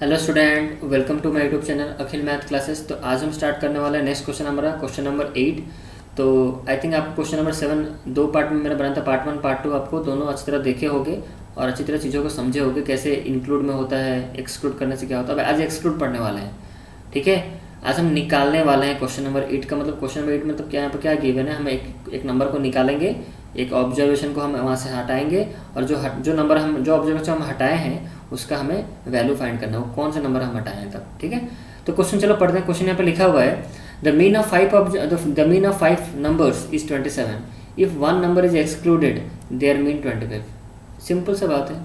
Hello student, welcome to my YouTube channel Akhil math classes. तो आज हम स्टार्ट करने वाला है नेक्स्ट क्वेश्चन हमारा क्वेश्चन नंबर 8। तो आई थिंक आपको क्वेश्चन नंबर 7 दो पार्ट में मैंने बनाया था, पार्ट 1 पार्ट 2। आपको दोनों अच्छी तरह देखे होंगे और अच्छी तरह चीज़ों को समझे होंगे, कैसे इंक्लूड में होता है, एक्सक्लूड करने से क्या होता है। अब आज एक्सक्लूड पढ़ने वाले हैं, ठीक है। आज हम निकालने वाले हैं क्वेश्चन नंबर 8 का मतलब क्वेश्चन नंबर 8 मतलब क्या, यहाँ पर क्या गिवन है, हम एक नंबर को निकालेंगे, एक ऑब्जर्वेशन को हम वहाँ से हटाएंगे और जो नंबर हम जो ऑब्जर्वेशन हम हटाए हैं उसका हमें वैल्यू फाइंड करना है, वो कौन सा नंबर हम हटाए हैं तब, ठीक है। तो क्वेश्चन चलो पढ़ते हैं। क्वेश्चन यहाँ पे लिखा हुआ है the mean of 5 numbers is 27 if one number is excluded there mean 25। Simple सा बात है,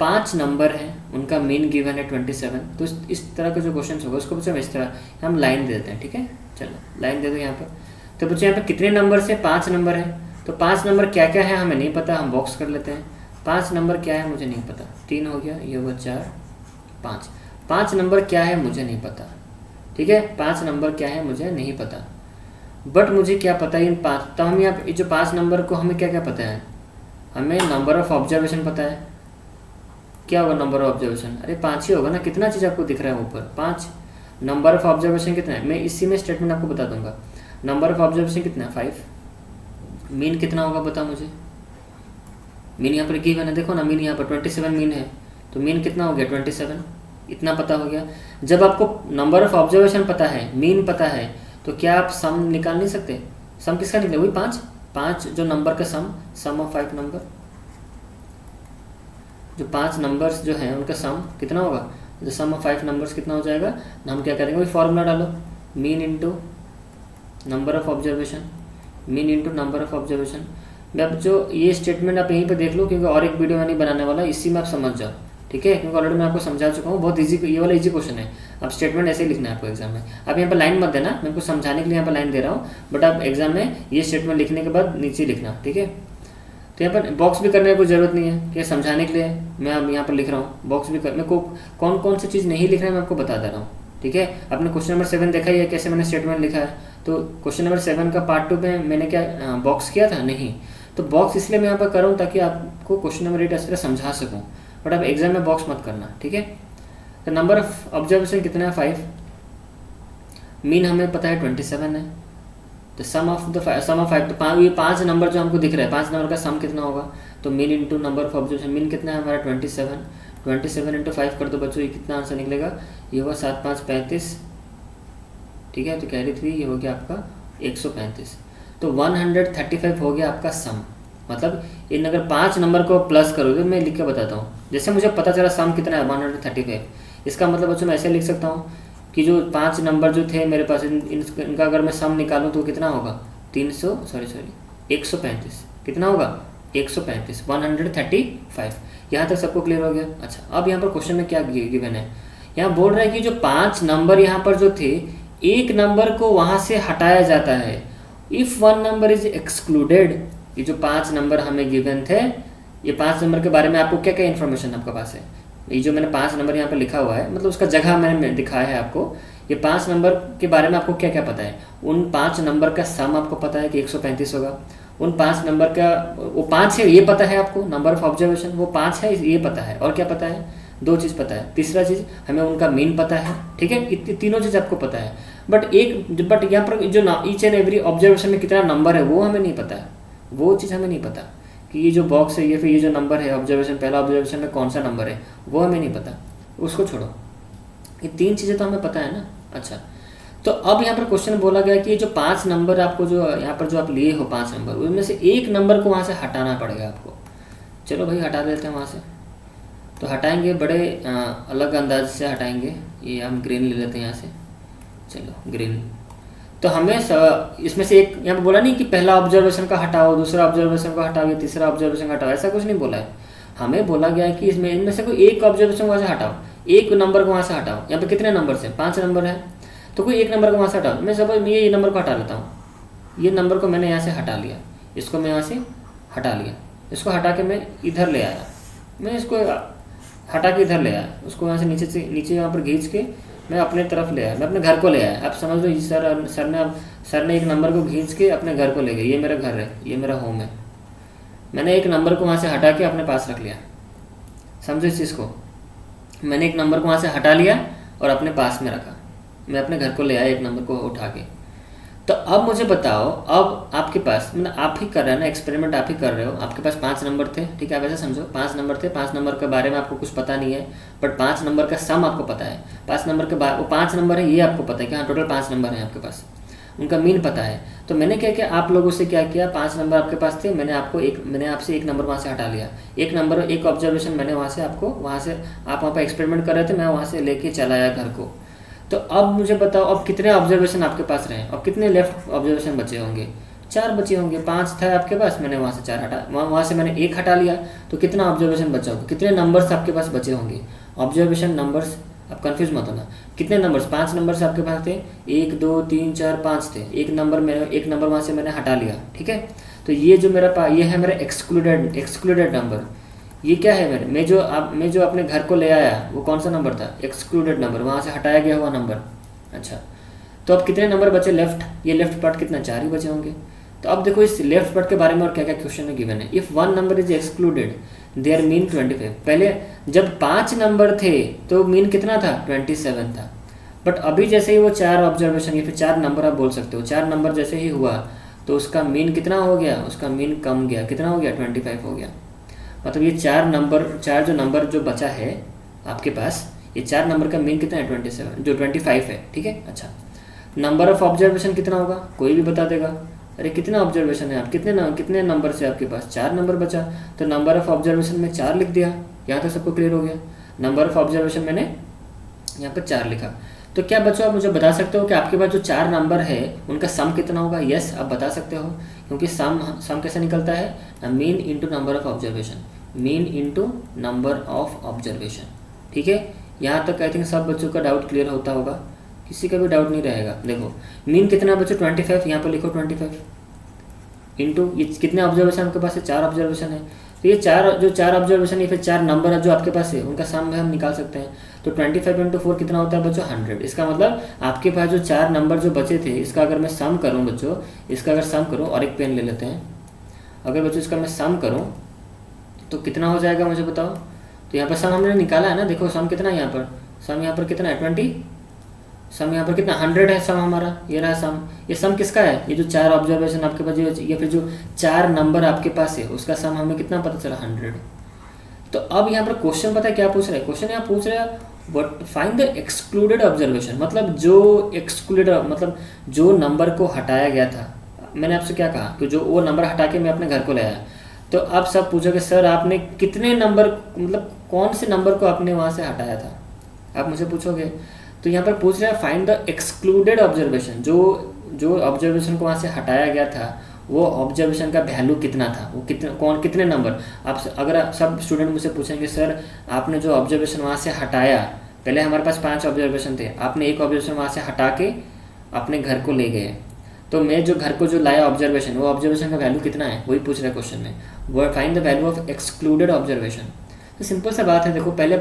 5 नंबर हैं, उनका मीन गिवन है 27। तो इस तरह का जो क्वेश्चन होगा उसको बच्चों इस तरह हम लाइन दे देते हैं, ठीक है। चलो लाइन दे दो यहाँ पर। तो बच्चों यहाँ पे कितने नंबर से 5 नंबर है, तो 5 नंबर क्या क्या है हमें नहीं पता, हम बॉक्स कर लेते हैं। 5 नंबर क्या है मुझे नहीं पता, 3 हो गया, ये हुआ 4, 5। 5 नंबर क्या है मुझे नहीं पता, ठीक है। 5 नंबर क्या है मुझे नहीं पता, बट मुझे क्या पता है इन 5। तो हम यहाँ जो 5 नंबर को हमें क्या क्या पता है, हमें नंबर ऑफ ऑब्जर्वेशन पता है। क्या होगा नंबर ऑफ ऑब्जर्वेशन, अरे 5 ही होगा ना, कितना चीज़ आपको दिख रहा है ऊपर 5। नंबर ऑफ ऑब्जर्वेशन कितना है, मैं इसी में स्टेटमेंट आपको बता दूंगा। नंबर ऑफ ऑब्जर्वेशन कितना है 5, मीन कितना होगा बता मुझे। मीन यहाँ पर गिवन है, देखो ना, मीन यहाँ पर 27 मीन है, तो मीन कितना हो गया 27, इतना पता हो गया। जब आपको नंबर ऑफ ऑब्जर्वेशन पता है, मीन पता है, तो क्या आप सम निकाल नहीं सकते। सम किसका निकले, वही 5 जो नंबर का सम ऑफ 5 नंबर, जो 5 नंबर्स जो हैं उनका सम कितना होगा, जो सम ऑफ 5 नंबर्स कितना हो जाएगा। हम क्या करेंगे, वही फॉर्मूला डालो, mean into number of observation, mean into number of observation. अब जो ये स्टेटमेंट आप यहीं पे देख लो, क्योंकि और एक वीडियो मैं नहीं बनाने वाला, इसी में आप समझ जाओ, ठीक है। क्योंकि ऑलरेडी मैं आपको समझा चुका हूँ, बहुत इजी, ये वाला इजी क्वेश्चन है। अब स्टेटमेंट ऐसे ही लिखना है आपको एग्जाम में। आप यहाँ पर लाइन मत देना, मैं आपको समझाने के लिए यहाँ पर लाइन दे रहा हूँ, बट आप एग्जाम में ये स्टेटमेंट लिखने के बाद नीचे लिखना, ठीक है। तो यहाँ पर बॉक्स भी करने की कोई ज़रूरत नहीं है, कि समझाने के लिए मैं अब यहाँ पर लिख रहा हूँ। बॉक्स भी करने को कौन कौन सी चीज़ नहीं लिख रहा है मैं आपको बता दे रहा हूँ, ठीक है। आपने क्वेश्चन नंबर 7 देखा ही है कैसे मैंने स्टेटमेंट लिखा है। तो क्वेश्चन नंबर 7 का पार्ट 2 में मैंने क्या बॉक्स किया था, नहीं। तो बॉक्स इसलिए मैं यहाँ पर करूँ ताकि आपको क्वेश्चन नंबर 8 अच्छी तरह समझा सकूँ, बट आप एग्जाम में बॉक्स मत करना, ठीक है। तो नंबर ऑफ ऑब्जर्वेशन कितना है 5, मीन हमें पता है 27 है। तो सम ऑफ 5, तो ये 5 नंबर जो हमको दिख रहा है, 5 नंबर का सम कितना होगा, तो mean into number of observation. Mean कितना है हमारा 27 इंटू 5 कर दो बच्चों, ये कितना आंसर निकलेगा, ये होगा 7 5 35, ठीक है। तो कैरी 3, ये हो गया आपका 135। तो 135 हो गया आपका सम। मतलब इन अगर 5 नंबर को प्लस करोगे, मैं लिख के बताता हूँ। जैसे मुझे पता चला सम कितना है 135, इसका मतलब बच्चों मैं ऐसे लिख सकता हूँ कि जो 5 नंबर जो थे मेरे पास, इनका अगर मैं सम निकालूँ तो कितना होगा 135। कितना होगा 135, 135। यहाँ तक सबको क्लियर हो गया। अच्छा, अब यहाँ पर क्वेश्चन में क्या गिवन है, यहाँ बोल रहा है कि जो 5 नंबर यहाँ पर जो थे, एक नंबर को वहाँ से हटाया जाता है if one number is excluded. ये जो 5 नंबर हमें गिवन थे, ये 5 नंबर के बारे में आपको क्या क्या इन्फॉर्मेशन आपके पास है। ये जो मैंने 5 नंबर यहाँ पर लिखा हुआ है, मतलब उसका जगह मैंने दिखाया है आपको। ये 5 नंबर के बारे में आपको क्या क्या पता है, उन 5 नंबर का सम आपको पता है कि 135 होगा। उन 5 नंबर का वो 5 है ये पता है आपको, नंबर ऑफ ऑब्जर्वेशन वो 5 है ये पता है। और क्या पता है, 2 चीज़ पता है। तीसरा चीज़ हमें उनका मीन पता है, ठीक है। इतनी तीनों चीज़ आपको पता है, बट यहाँ पर जो ईच एंड एवरी ऑब्जर्वेशन में कितना नंबर है वो हमें नहीं पता है। वो चीज़ हमें नहीं पता कि ये जो बॉक्स है, ये फिर ये जो नंबर है ऑब्जर्वेशन, पहला ऑब्जर्वेशन में कौन सा नंबर है वो हमें नहीं पता, उसको छोड़ो। ये 3 चीज़ें तो हमें पता है ना। अच्छा, तो अब यहाँ पर क्वेश्चन बोला गया कि ये जो 5 नंबर आपको जो यहाँ पर जो आप लिए हो 5 नंबर, उनमें से एक नंबर को वहाँ से हटाना पड़ेगा आपको। चलो भाई हटा देते हैं वहाँ से। तो हटाएंगे बड़े अलग अंदाज से हटाएंगे। ये हम ग्रीन ले लेते हैं यहाँ से, चलो ग्रीन। तो हमें इसमें से एक यहाँ पर बोला नहीं कि पहला ऑब्जर्वेशन का हटाओ, दूसरा ऑब्जर्वेशन का हटाओ, या तीसरा ऑब्जर्वेशन का हटाओ, ऐसा कुछ नहीं बोला है। हमें बोला गया है कि इसमें इनमें से कोई एक ऑब्जर्वेशन वहाँ से हटाओ, एक नंबर को वहाँ से हटाओ। यहाँ पे कितने नंबर हैं, 5 नंबर है, तो कोई एक नंबर को वहाँ से हटाओ। मैं सपोज ये नंबर को हटा लेता हूँ, ये नंबर को मैंने यहाँ से हटा लिया, इसको मैं यहाँ से हटा लिया, इसको हटा के मैं इधर ले आया, मैं इसको हटा के इधर ले आया, उसको यहाँ से नीचे यहाँ पर खींच के मैं अपने तरफ ले आया, मैं अपने घर को ले आया। आप समझ लो सर ने एक नंबर को खींच के अपने घर को ले गए, ये मेरा घर है, ये मेरा होम है। मैंने एक नंबर को वहाँ से हटा के अपने पास रख लिया, समझो इस चीज़ को। मैंने एक नंबर को वहाँ से हटा लिया और अपने पास में रखा, मैं अपने घर को ले आया एक नंबर को उठा के। तो अब मुझे बताओ, अब आपके पास मतलब आप ही कर रहे हैं ना, एक्सपेरिमेंट आप ही कर रहे हो, आपके पास 5 नंबर थे, ठीक है, आप ऐसे समझो 5 नंबर थे, 5 नंबर के बारे में आपको कुछ पता नहीं है, बट 5 नंबर का सम आपको पता है, 5 नंबर के बाद वो 5 नंबर है ये आपको पता है कि हाँ टोटल 5 नंबर हैं आपके पास, उनका मीन पता है। तो मैंने क्या किया, आप लोगों से क्या किया, 5 नंबर आपके पास थे, मैंने आपसे एक नंबर वहाँ से हटा लिया, एक नंबर एक ऑब्जर्वेशन मैंने वहाँ से आपको, वहाँ से आप वहाँ पर एक्सपेरिमेंट कर रहे थे, मैं वहाँ से लेके चला आया घर को। तो अब मुझे बताओ अब कितने ऑब्जर्वेशन आपके पास रहे, अब कितने लेफ्ट ऑब्जर्वेशन बचे होंगे, 4 बचे होंगे, 5 था आपके पास, मैंने वहाँ से 4 हटा, वहाँ से मैंने 1 हटा लिया, तो कितना ऑब्जर्वेशन बचा होगा, कितने नंबर्स आपके पास बचे होंगे, ऑब्जर्वेशन नंबर्स, अब कंफ्यूज मत होना, कितने नंबर्स, 5 नंबर्स आपके पास थे, 1 2 3 4 5 थे, एक नंबर वहाँ से मैंने हटा लिया, ठीक है। तो ये जो ये है मेरा एक्सक्लूडेड नंबर, ये क्या है मेरे, मैं जो अपने घर को ले आया वो कौन सा नंबर था, एक्सक्लूडेड नंबर, वहाँ से हटाया गया हुआ नंबर। अच्छा, तो अब कितने नंबर बचे लेफ्ट, ये लेफ्ट पार्ट कितना, 4 ही बचे होंगे। तो अब देखो इस लेफ्ट पार्ट के बारे में और क्या क्या क्वेश्चन में गिवन है। If 1 number is excluded there mean 25। पहले जब 5 नंबर थे तो मीन कितना था, 27 था, बट अभी जैसे ही वो 4 ऑब्जर्वेशन या फिर 4 नंबर आप बोल सकते हो, 4 नंबर जैसे ही हुआ तो उसका मीन कितना हो गया, उसका मीन कम गया, कितना हो गया, 25 हो गया। मतलब ये 4 जो नंबर जो बचा है आपके पास, ये 4 नंबर का मीन कितना है, 27 जो 25 है, ठीक है। अच्छा, नंबर ऑफ ऑब्जर्वेशन कितना होगा, कोई भी बता देगा। अरे कितना ऑब्जर्वेशन है, आप कितने नंबर से आपके पास 4 नंबर बचा, तो नंबर ऑफ ऑब्जर्वेशन में 4 लिख दिया, यहाँ तक सबको क्लियर हो गया। नंबर ऑफ ऑब्जर्वेशन मैंने यहाँ पर 4 लिखा। तो क्या बच्चों आप मुझे बता सकते हो कि आपके पास जो 4 नंबर है उनका सम कितना होगा। यस, आप बता सकते हो, क्योंकि सम कैसे निकलता है, mean into number of observation, mean into number of observation, ठीक है। यहाँ तक आई थिंक सब बच्चों का डाउट क्लियर होता होगा, किसी का भी डाउट नहीं रहेगा। देखो मीन कितना बच्चों, 25, यहाँ पर लिखो 25 इंटू ये कितने ऑब्जर्वेशन आपके पास है, 4 ऑब्जर्वेशन है, तो ये 4 ऑब्जर्वेशन या फिर 4 नंबर है जो आपके पास है उनका सम हम निकाल सकते हैं। तो 25 इंटू 4 कितना होता है बच्चों, 100। इसका मतलब आपके पास जो 4 नंबर जो बचे थे, इसका अगर मैं सम करूँ बच्चों, इसका अगर सम करूँ, और एक पेन ले लेते हैं, अगर बच्चों इसका मैं सम करूँ तो कितना हो जाएगा मुझे बताओ। तो यहाँ पर सम हमने निकाला है ना, देखो सम कितना है, यहाँ पर सम यहाँ पर कितना है 20, सम यहाँ पर कितना 100 है सम हमारा, ये रहा सम। ये सम किसका है, ये जो 4 ऑब्जर्वेशन आपके पास या फिर जो 4 नंबर आपके पास है उसका सम हमें कितना पता चला, 100। तो अब यहाँ पर क्वेश्चन पता है क्या पूछ रहा है, क्वेश्चन यहाँ पूछ रहा है what find the excluded observation, मतलब जो एक्सक्लूडेड मतलब जो नंबर को हटाया गया था। मैंने आपसे क्या कहा कि जो वो नंबर हटा के मैं अपने घर को ले आया, तो आप सब पूछोगे सर आपने कितने नंबर, मतलब कौन से नंबर को आपने वहाँ से हटाया था, आप मुझे पूछोगे। तो यहाँ पर पूछ रहे हैं फाइंड द एक्सक्लूडेड ऑब्जर्वेशन, जो ऑब्जर्वेशन को वहाँ से हटाया गया था वो ऑब्जर्वेशन का वैल्यू कितना था, वो कितने नंबर। आप अगर सब स्टूडेंट मुझसे पूछेंगे सर आपने जो ऑब्जर्वेशन वहाँ से हटाया, पहले हमारे पास 5 ऑब्जर्वेशन थे, आपने एक ऑब्जर्वेशन वहाँ से हटा के अपने घर को ले गए, तो मैं जो घर को जो लाया ऑब्जर्वेशन, वो ऑब्जर्वेशन का वैल्यू कितना है, वही पूछ रहा है क्वेश्चन में, वो find the value of excluded observation. तो सिंपल सा बात है, देखो पहले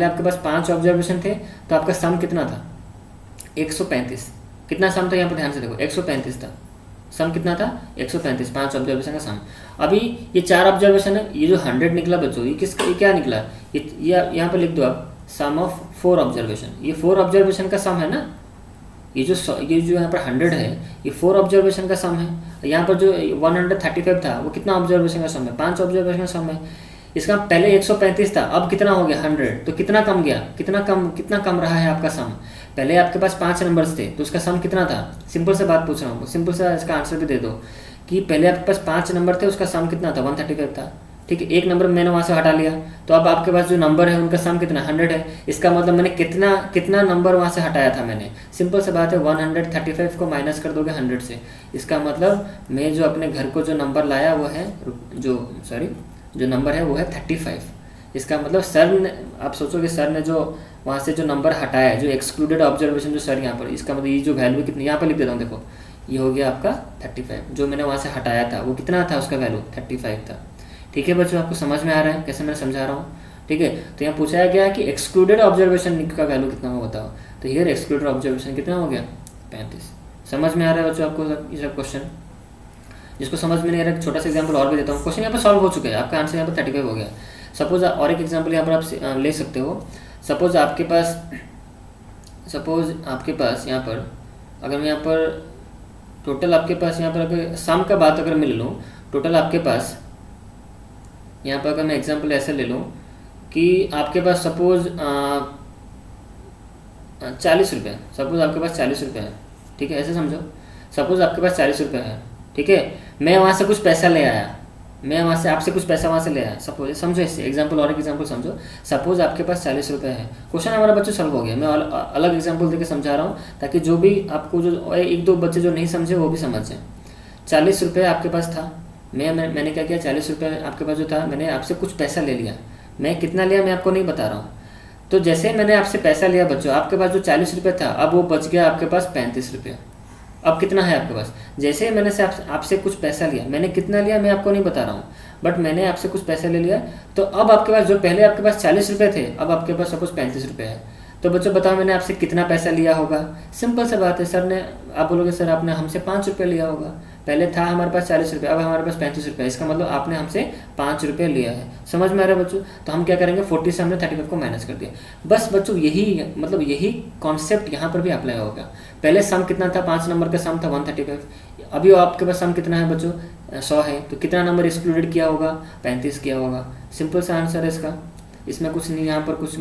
आपके पास 5 ऑब्जर्वेशन थे, तो आपका सम कितना था 135, कितना सम था यहाँ पर ध्यान से देखो 135 था, सम कितना था 135, 5 ऑब्जर्वेशन का सम। अभी ये 4 ऑब्जर्वेशन है, ये जो 100 निकला बच्चों, ये क्या निकला, ये यहाँ पर लिख दो आप सम ऑफ 4 ऑब्जर्वेशन, ये 4 ऑब्जर्वेशन का सम है ना, ये जो यहाँ पर 100 है ये 4 ऑब्जर्वेशन का सम है। यहाँ पर जो 135 था वो कितना ऑब्जर्वेशन का सम है, 5 ऑब्जर्वेशन का सम है। इसका पहले 135 था, अब कितना हो गया 100, तो कितना कम गया, कितना कम रहा है आपका सम। पहले आपके पास 5 नंबर्स थे तो उसका सम कितना था, सिंपल से बात पूछ रहा हूँ, सिंपल सा इसका आंसर भी दे दो कि पहले आपके पास 5 नंबर थे, उसका सम कितना था 135 था, ठीक है। एक नंबर मैंने वहाँ से हटा लिया, तो अब आपके पास जो नंबर है उनका सम कितना 100 है। इसका मतलब मैंने कितना नंबर वहाँ से हटाया था मैंने, सिंपल सा बात है 135 को माइनस कर दोगे 100 से, इसका मतलब मैं जो अपने घर को जो नंबर लाया वो है जो नंबर है वो है 35। इसका मतलब सर ने, आप सोचोगे सर ने जो वहाँ से जो नंबर हटाया है, जो एक्सक्लूडेड ऑब्जर्वेशन जो सर यहाँ पर, इसका मतलब ये जो वैल्यू कितनी, यहाँ पर लिख देता हूँ, देखो ये हो गया आपका 35, जो मैंने वहाँ से हटाया था वो कितना था, उसका वैल्यू 35 था। ठीक है बच्चों, आपको समझ में आ रहा है कैसे मैं समझा रहा हूँ, ठीक है। तो यहाँ पूछा गया कि एक्सक्लूडेड ऑब्जर्वेशन का वैल्यू कितना हो बताओ, तो हियर एक्सक्लूडेड ऑब्जर्वेशन कितना हो गया 35। समझ में आ रहा है बच्चों आपको ये सब क्वेश्चन। जिसको समझ में नहीं आ रहा, छोटा सा एग्जाम्पल और भी देता हूँ। क्वेश्चन यहाँ पर सॉल्व हो चुका है, आपका आंसर यहाँ पर 35 हो गया। सपोज और एक एग्जाम्पल यहाँ पर आप ले सकते हो। सपोज आपके पास यहाँ पर, अगर मैं यहाँ पर टोटल आपके पास यहाँ पर अगर सम का बात अगर मैं ले लूँ, टोटल आपके पास यहाँ पर अगर मैं एग्जांपल ऐसे ले लूँ कि आपके पास सपोज 40 रुपये, सपोज आपके पास 40 रुपये है, ठीक है, ऐसे समझो, सपोज आपके पास 40 रुपये है, ठीक है, मैं वहाँ से कुछ पैसा ले आया, मैं वहाँ से आपसे कुछ पैसा वहाँ से ले आया, सपोज, समझो इससे एग्जांपल, और एक एग्जांपल समझो, सपोज आपके पास 40 रुपये है, क्वेश्चन हमारा बच्चों सॉल्व हो गया। मैं अलग एग्जांपल देके समझा रहा हूँ ताकि जो भी आपको जो एक दो बच्चे जो नहीं समझे वो भी समझ जाए। 40 रुपये आपके पास था, मैंने क्या किया, 40 रुपये आपके पास जो था, मैंने आपसे कुछ पैसा ले लिया, मैं कितना लिया मैं आपको नहीं बता रहा हूँ। तो जैसे मैंने आपसे पैसा लिया बच्चों, आपके पास जो 40 रुपये था, अब वो बच गया आपके पास 35 रुपये। अब कितना है आपके पास, जैसे मैंने से आपसे कुछ पैसा लिया, मैंने कितना लिया मैं आपको नहीं बता रहा हूँ, बट मैंने आपसे कुछ पैसा ले लिया, तो अब आपके पास जो पहले आपके पास 40 रुपये थे, अब आपके पास सपोज 35 रुपये है। तो बच्चों बताओ मैंने आपसे कितना पैसा लिया होगा। सिंपल सा बात है, सर ने, आप बोलोगे सर आपने हमसे 5 रुपये लिया होगा, पहले था हमारे पास 40 रुपये, अब हमारे पास 35 रुपये, इसका मतलब आपने हमसे 5 रुपये लिया है। समझ में आ रहा है बच्चों। तो हम क्या करेंगे, 40 से हमने 35 को माइनस कर दिया। बस बच्चों यही कॉन्सेप्ट यहाँ पर भी अप्लाई होगा। पहले सम कितना था, 5 नंबर का सम था 135, अभी आपके पास सम कितना है बच्चों 100 है, तो कितना नंबर एक्सक्लूडेड किया होगा, 35 किया होगा। सिंपल सा आंसर है इसका, इसमें कुछ नहीं, यहाँ पर कुछ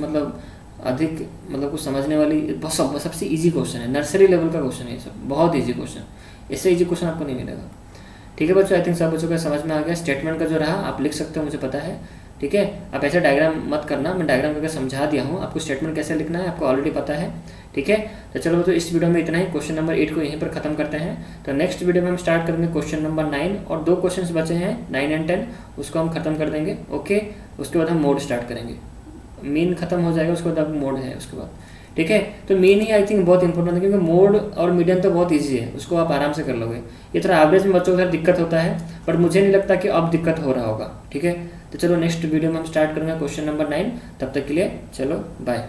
अधिक कुछ समझने वाली, सबसे इजी क्वेश्चन है, नर्सरी लेवल का क्वेश्चन है ये सब, बहुत इजी क्वेश्चन, इससे इजी क्वेश्चन आपको नहीं मिलेगा। ठीक है बच्चों, आई थिंक सब बच्चों का समझ में आ गया। स्टेटमेंट का जो रहा आप लिख सकते हो, मुझे पता है, ठीक है। आप ऐसे डायग्राम मत करना, मैं डायग्राम करके समझा दिया हूँ, आपको स्टेटमेंट कैसे लिखना है आपको ऑलरेडी पता है, ठीक है। तो चलो बच्चों इस वीडियो में इतना ही, क्वेश्चन नंबर 8 को यहीं पर खत्म करते हैं। तो नेक्स्ट वीडियो में हम स्टार्ट करेंगे क्वेश्चन नंबर 9, और 2 क्वेश्चन बचे हैं 9 एंड 10, उसको हम खत्म कर देंगे, ओके। उसके बाद हम मोड स्टार्ट करेंगे, मीन खत्म हो जाएगा, उसके बाद अब मोड है उसके बाद, ठीक है। तो मीन ही आई थिंक बहुत इंपॉर्टेंट है, क्योंकि मोड और मीडियन तो बहुत इजी है, उसको आप आराम से कर लोगे। ये थोड़ा एवरेज में बच्चों को थोड़ा दिक्कत होता है, बट मुझे नहीं लगता कि अब दिक्कत हो रहा होगा, ठीक है। तो चलो नेक्स्ट वीडियो में हम स्टार्ट करेंगे क्वेश्चन नंबर 9, तब तक के लिए चलो बाय।